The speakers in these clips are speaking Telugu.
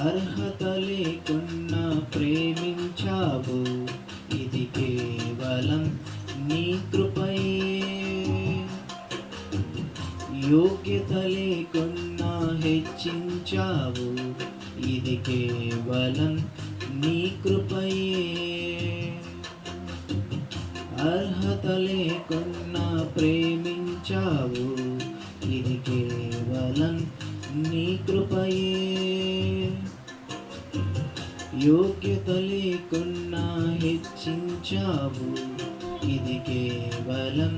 అర్హత లేకున్నా ప్రేమించావు, ఇది కేవలం నీ కృపయే. యోగ్యత లేకున్నా హెచ్చించావు, ఇది కేవలం నీ కృపయే. అర్హత లేకున్నా ప్రేమించావు, ఇది కేవలం నీ కృపయే. యోగ్యత లేకున్నా హెచ్చించావు, ఇది కేవలం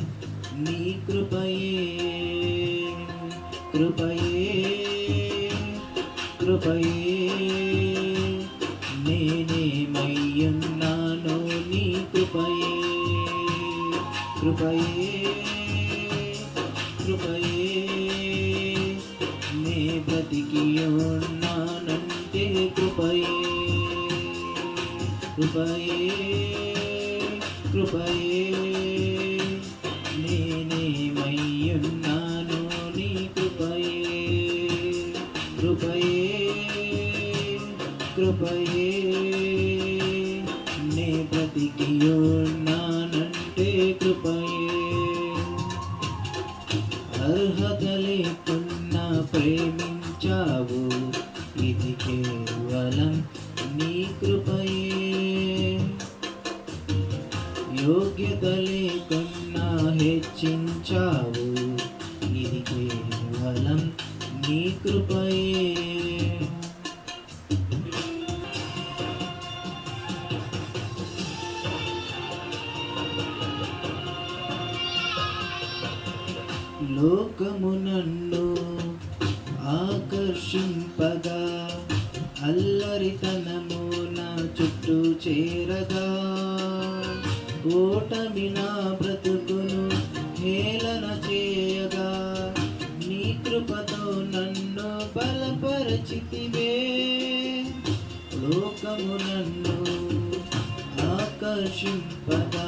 నీ కృపయే. కృపయే కృపయే నేనేమయ్యున్నానో నీ కృపయే. కృపయే కృపయే నే బ్రతికి ఉన్నానంటే కృపయే. కృపయే కృపయే నేనేమయ్యున్నానో నీ కృపయే. కృపయే కృపయే నే బ్రతికి ఉన్నానంటే కృపయే. అర్హత లేకున్నా ప్రేమించావు, ఇది కేవలం నీ కృపయే. యోగ్యత లేకున్నా హెచ్చించావు, ఇది కేవలం నీ కృపయే. లోకము నన్ను ఆకర్షింపగా, అల్లరితనము నా చుట్టూ చేరగా, ఓటమి నా బ్రతుకును హేళన చేయగా, నీ కృపతో నన్ను బలపరచితివే. లోకము నన్ను ఆకర్షింపగా,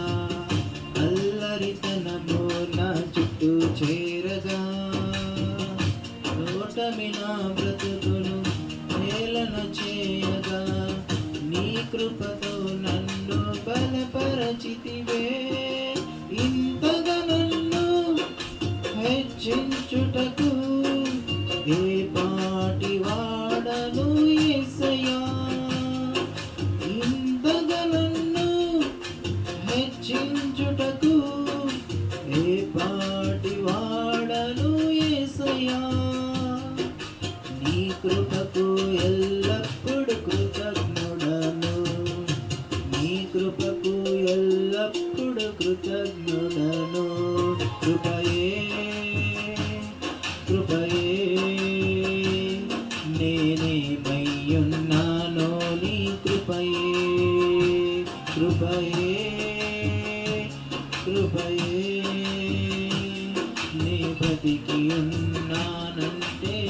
అల్లరితనము నా చుట్టూ చేరగా, ఓటమి నా బ్రతుకును హేళన చేయగా, నీ కృపతో నన్ను బలపరచితివే. ఇంతగా నన్ను హెచ్చించుటకు ఏ పాటి వాడను యేసయ్యా. ఇంతగా నన్ను హెచ్చించుటకు ఏ పాటి వాడను యేసయ్యా. నీ కృపకు ఎల్లప్పుడు కృతజ్ఞుడను, నీ కృపకు ఎల్లప్పుడు కృతజ్ఞుడను. కృపయే కృపయే నేనేమయ్యున్నానో నీ కృపయే. కృపయే కృపయే నే బ్రతికి ఉన్నానంటే